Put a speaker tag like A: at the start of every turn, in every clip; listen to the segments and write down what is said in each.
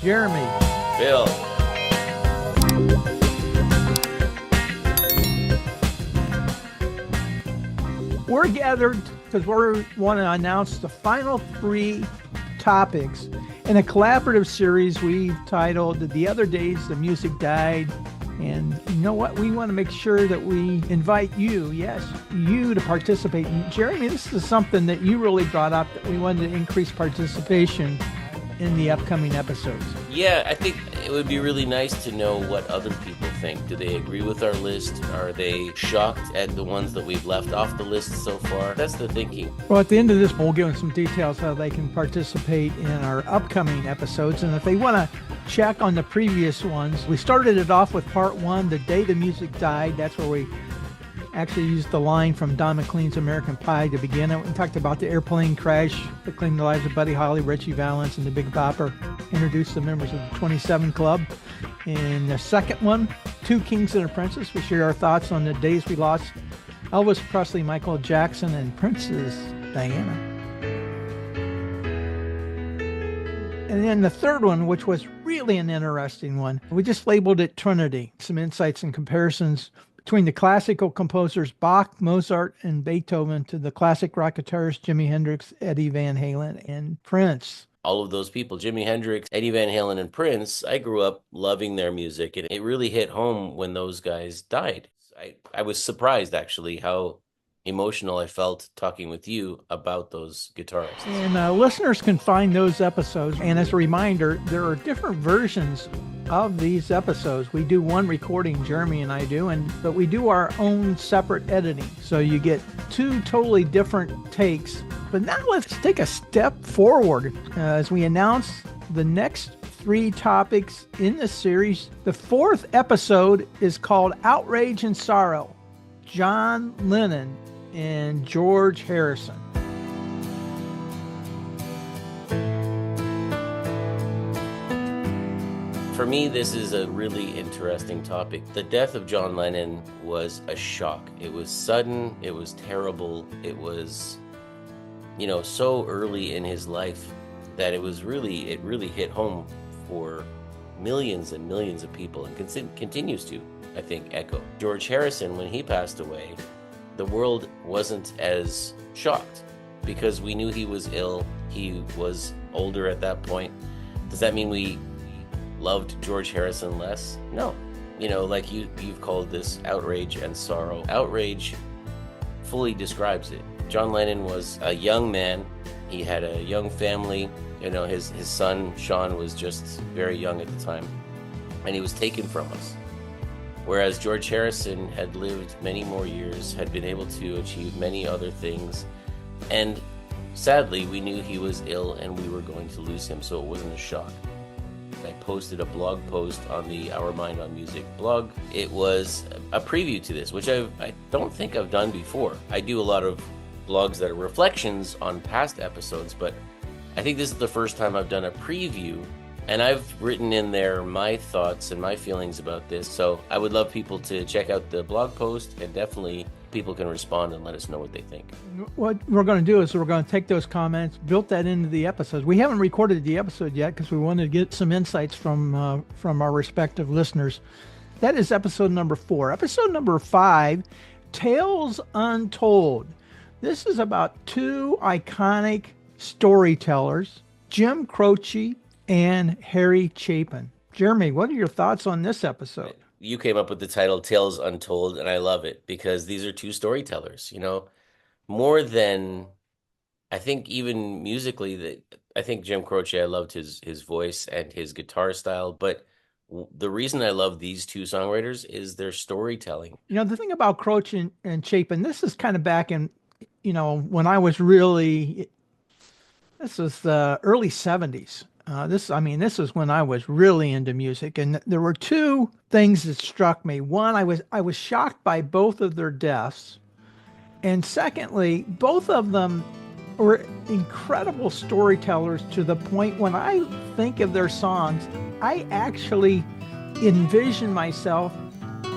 A: Jeremy.
B: Bill.
A: We're gathered because we want to announce the final 3 topics in a collaborative series we've titled The Other Days the Music Died. And you know what? We want to make sure that we invite you, yes, you to participate. And Jeremy, this is something that you really brought up, that we wanted to increase participation in the upcoming episodes.
B: Yeah, I think it would be really nice to know what other people think. Do they agree with our list? Are they shocked at the ones that we've left off the list so far? That's the thinking.
A: Well, at the end of this, we'll give them some details how they can participate in our upcoming episodes. And if they want to check on the previous ones, we started it off with part 1, The Day the Music Died. That's where we actually used the line from Don McLean's American Pie to begin it. We talked about the airplane crash that claimed the lives of Buddy Holly, Richie Valens, and the Big Bopper. Introduced the members of the 27 Club. In the second one, Two Kings and a Princess, we share our thoughts on the days we lost Elvis Presley, Michael Jackson, and Princess Diana. And then the third one, which was really an interesting one, we just labeled it Trinity. Some insights and comparisons between the classical composers Bach, Mozart, and Beethoven to the classic rock guitarists Jimi Hendrix, Eddie Van Halen, and Prince.
B: All of those people, Jimi Hendrix, Eddie Van Halen, and Prince, I grew up loving their music, and it really hit home when those guys died. I was surprised, actually, how emotional I felt talking with you about those guitarists.
A: And listeners can find those episodes. And as a reminder, there are different versions of these episodes. We do one recording, Jeremy and I do, but we do our own separate editing. So you get 2 totally different takes. But now let's take a step forward as we announce the next 3 topics in the series. The 4th episode is called Outrage and Sorrow, John Lennon and George Harrison.
B: For me, this is a really interesting topic. The death of John Lennon was a shock. It was sudden, it was terrible, it was, so early in his life that it really hit home for millions and millions of people, and continues to, I think, echo. George Harrison, when he passed away, the world wasn't as shocked because we knew he was ill. He was older at that point. Does that mean we loved George Harrison less? No. Like you've called this outrage and sorrow. Outrage fully describes it. John Lennon was a young man. He had a young family. His son, Sean, was just very young at the time, and he was taken from us. Whereas George Harrison had lived many more years, had been able to achieve many other things, and sadly, we knew he was ill and we were going to lose him, so it wasn't a shock. I posted a blog post on the Our Mind on Music blog. It was a preview to this, which I don't think I've done before. I do a lot of blogs that are reflections on past episodes, but I think this is the first time I've done a preview. And I've written in there my thoughts and my feelings about this. So I would love people to check out the blog post, and definitely people can respond and let us know what they think.
A: What we're going to do is we're going to take those comments, built that into the episodes. We haven't recorded the episode yet because we wanted to get some insights from our respective listeners. That is episode number 4. Episode number 5, Tales Untold. This is about 2 iconic storytellers, Jim Croce and Harry Chapin. Jeremy, what are your thoughts on this episode?
B: You came up with the title Tales Untold, and I love it because these are 2 storytellers, more than, I think, even musically. I think Jim Croce, I loved his voice and his guitar style, but the reason I love these 2 songwriters is their storytelling.
A: The thing about Croce and Chapin, this is kind of back in, when I was really, this was the early 70s. This is when I was really into music, and there were 2 things that struck me. One, I was shocked by both of their deaths, and secondly, both of them were incredible storytellers to the point when I think of their songs, I actually envision myself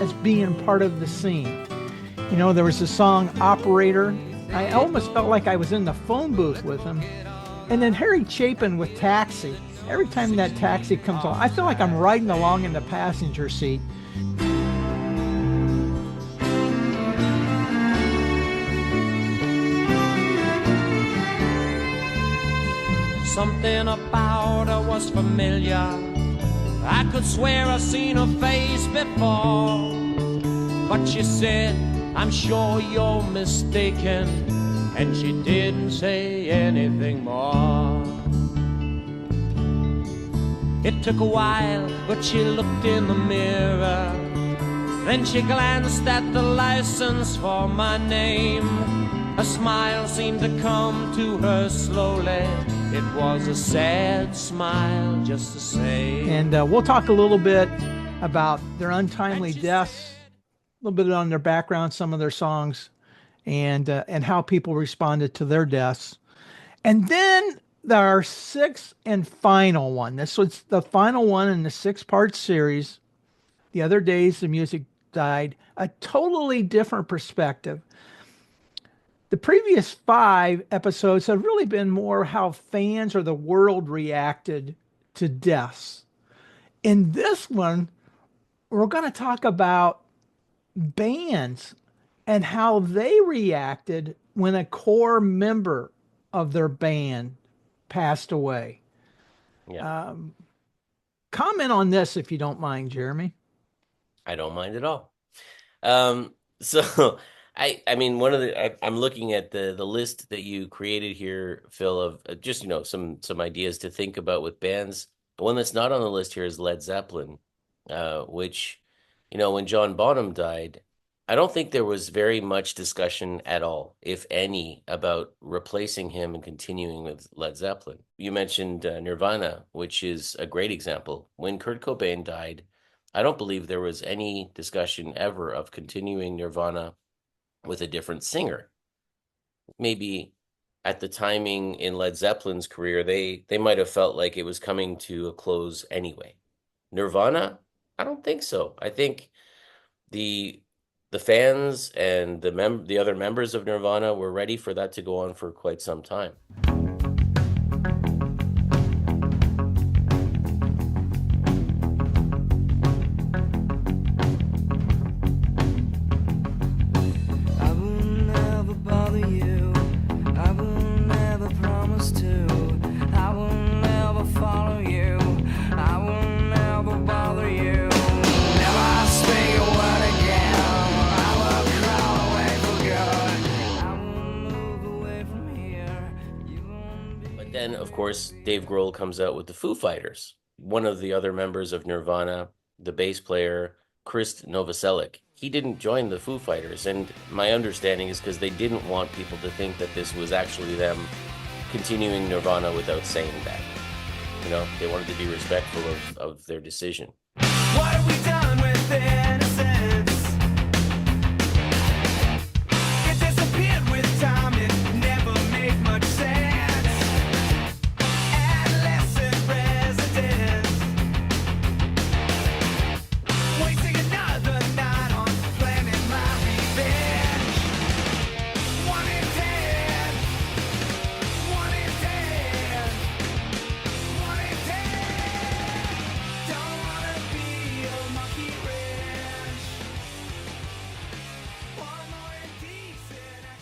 A: as being part of the scene. There was a song Operator. I almost felt like I was in the phone booth with him. And then Harry Chapin with Taxi. every time that taxi comes on, I feel like I'm riding along in the passenger seat.
C: Something about her was familiar. I could swear I've seen her face before. But she said, I'm sure you're mistaken. And she didn't say anything more. It took a while, but she looked in the mirror. Then she glanced at the license for my name. A smile seemed to come to her slowly. It was a sad smile just the same.
A: And we'll talk a little bit about their untimely deaths, a little bit on their background, some of their songs, and how people responded to their deaths. And then our sixth and final one. This was the final one in the 6-part series. The Other Days the Music Died. A totally different perspective. The previous 5 episodes have really been more how fans or the world reacted to deaths. In this one, we're going to talk about bands and how they reacted when a core member of their band passed away.
B: Yeah.
A: Comment on this if you don't mind, Jeremy.
B: I don't mind at all. So I mean, I'm looking at the list that you created here, Phil, of just, some ideas to think about with bands. The one that's not on the list here is Led Zeppelin, which, when John Bonham died, I don't think there was very much discussion at all, if any, about replacing him and continuing with Led Zeppelin. You mentioned Nirvana, which is a great example. When Kurt Cobain died, I don't believe there was any discussion ever of continuing Nirvana with a different singer. Maybe at the timing in Led Zeppelin's career, they might have felt like it was coming to a close anyway. Nirvana, I don't think so. I think the fans and the other members of Nirvana were ready for that to go on for quite some time. Then, of course, Dave Grohl comes out with the Foo Fighters. One of the other members of Nirvana, the bass player, Chris Novoselic, he didn't join the Foo Fighters. And my understanding is because they didn't want people to think that this was actually them continuing Nirvana without saying that. They wanted to be respectful of their decision.
C: What have we done with innocence? It disappeared with time, it never made much sense.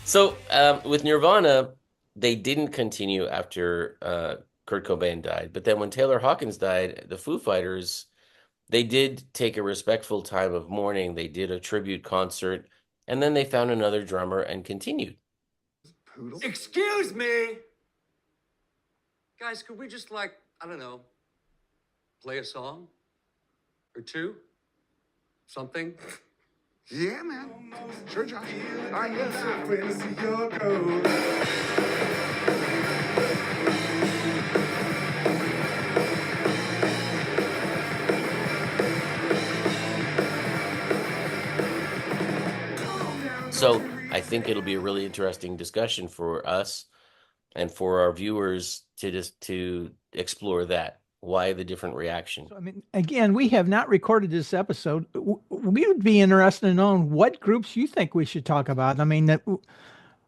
B: So with Nirvana, they didn't continue after Kurt Cobain died. But then when Taylor Hawkins died, the Foo Fighters, they did take a respectful time of mourning. They did a tribute concert, and then they found another drummer and continued.
D: Poodle? Excuse me! Guys, could we just, I don't know, play a song? Or two? Something?
E: Yeah, man. Sure, Josh. All right, yes.
B: So I think it'll be a really interesting discussion for us and for our viewers to explore that. Why the different reaction?
A: So, I mean, again, we have not recorded this episode. We would be interested in knowing what groups you think we should talk about. I mean,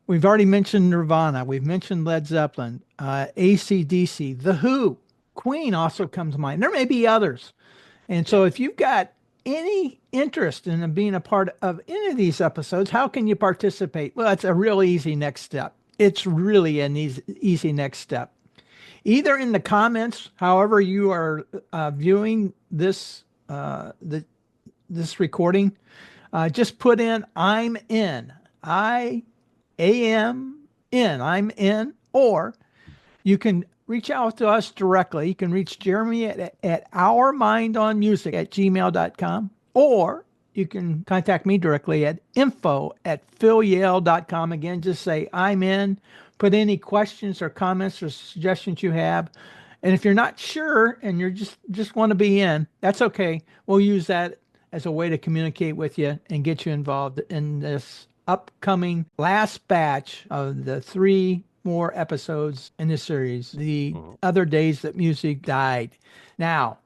A: we've already mentioned Nirvana. We've mentioned Led Zeppelin, AC/DC, The Who. Queen also comes to mind. There may be others. And so if you've got any interest in being a part of any of these episodes, how can you participate? Well, it's a real easy next step. It's really an easy next step. Either in the comments, however you are viewing this this recording, just put in "I'm in," I'm in, or you can reach out to us directly. You can reach Jeremy at ourmindonmusic@gmail.com, or you can contact me directly at info@philyale.com. Again, just say "I'm in," put any questions or comments or suggestions you have. And if you're not sure and you're just want to be in, that's okay. We'll use that as a way to communicate with you and get you involved in this upcoming last batch of the 3 more episodes in this series, the other days that music died. Now,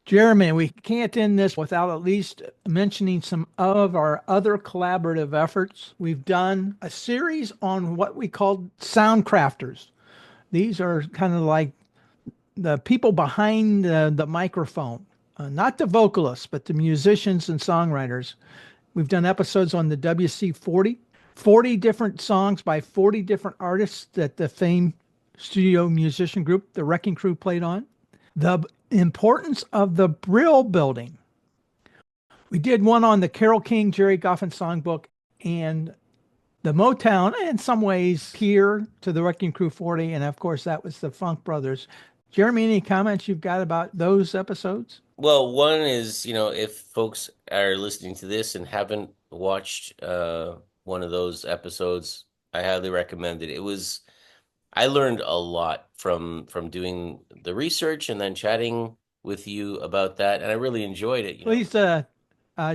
A: Jeremy, we can't end this without at least mentioning some of our other collaborative efforts. We've done a series on what we call sound crafters. These are kind of like the people behind the microphone, not the vocalists, but the musicians and songwriters. We've done episodes on the WC-40, 40 different songs by 40 different artists that the famed studio musician group, the Wrecking Crew, played on. The importance of the Brill Building. We did one on the Carole King, Jerry Goffin songbook, and the Motown, in some ways, here to the Wrecking Crew 40, and of course, that was the Funk Brothers. Jeremy, any comments you've got about those episodes?
B: Well, one is, if folks are listening to this and haven't watched one of those episodes, I highly recommend it. I learned a lot from doing the research and then chatting with you about that, and I really enjoyed it.
A: Please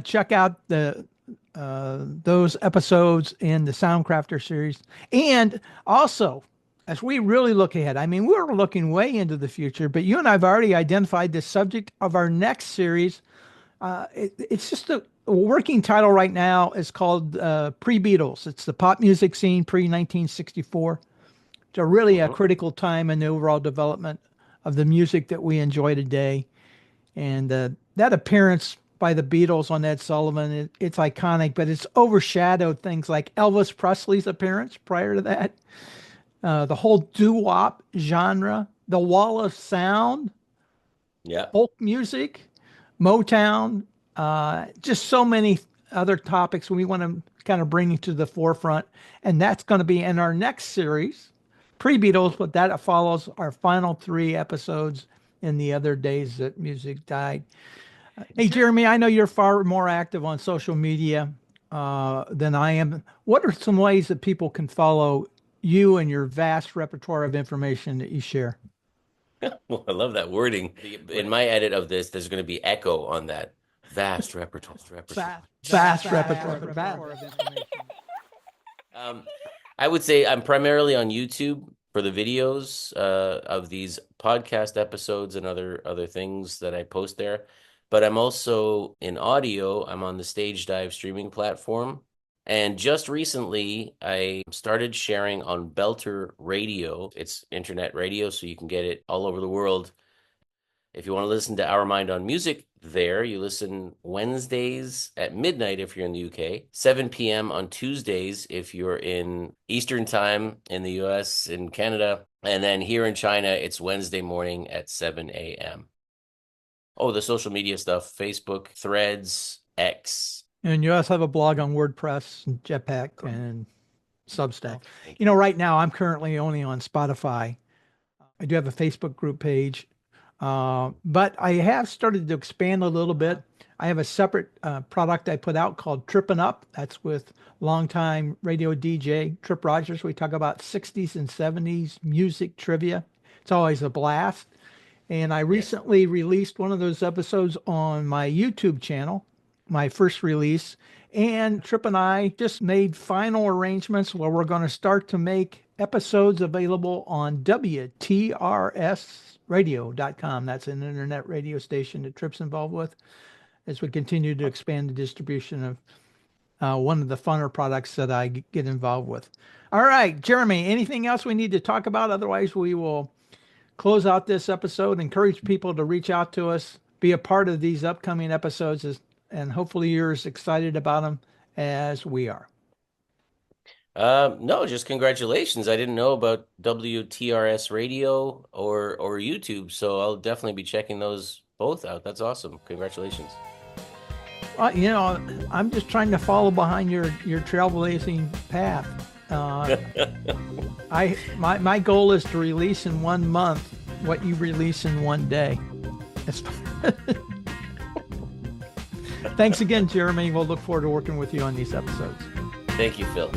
A: check out those episodes in the Soundcrafter series. And also, as we really look ahead, I mean, we're looking way into the future, but you and I have already identified the subject of our next series. It's just a working title right now. It's called Pre-Beatles. It's the pop music scene pre-1964. It's really a critical time in the overall development of the music that we enjoy today. And that appearance by the Beatles on Ed Sullivan, it's iconic, but it's overshadowed things like Elvis Presley's appearance prior to that. The whole doo-wop genre, the wall of sound, folk music, Motown, just so many other topics we want to kind of bring to the forefront. And that's going to be in our next series, Pre-Beatles, but that follows our final 3 episodes in the other days that music died. Hey, Jeremy, I know you're far more active on social media than I am. What are some ways that people can follow you and your vast repertoire of information that you share?
B: Well, I love that wording. In my edit of this, there's going to be echo on that. Vast repertoire.
A: Vast repertoire of information.
B: I would say I'm primarily on YouTube for the videos of these podcast episodes and other things that I post there. But I'm also in audio. I'm on the Stage Dive streaming platform. And just recently, I started sharing on Belter Radio. It's internet radio, so you can get it all over the world. If you want to listen to Our Mind on Music there, you listen Wednesdays at midnight if you're in the UK, 7 p.m. on Tuesdays if you're in Eastern Time in the US and Canada. And then here in China, it's Wednesday morning at 7 a.m. Oh, the social media stuff, Facebook, Threads, X.
A: And you also have a blog on WordPress and Jetpack and Substack. Right now I'm currently only on Spotify. I do have a Facebook group page, but I have started to expand a little bit. I have a separate product I put out called Trippin' Up. That's with longtime radio DJ Trip Rogers. We talk about 60s and 70s music trivia. It's always a blast. And I recently released one of those episodes on my YouTube channel, my first release. And Trip and I just made final arrangements where we're going to start to make episodes available on WTRSradio.com. That's an internet radio station that Trip's involved with, as we continue to expand the distribution of one of the funner products that I get involved with. All right, Jeremy, anything else we need to talk about? Otherwise, we will close out this episode, encourage people to reach out to us, be a part of these upcoming episodes, and hopefully you're as excited about them as we are.
B: No, just congratulations. I didn't know about WTRS radio or YouTube, so I'll definitely be checking those both out. That's awesome. Congratulations.
A: I'm just trying to follow behind your trailblazing path. My goal is to release in 1 month what you release in 1 day. Thanks again, Jeremy. We'll look forward to working with you on these episodes.
B: Thank you, Phil.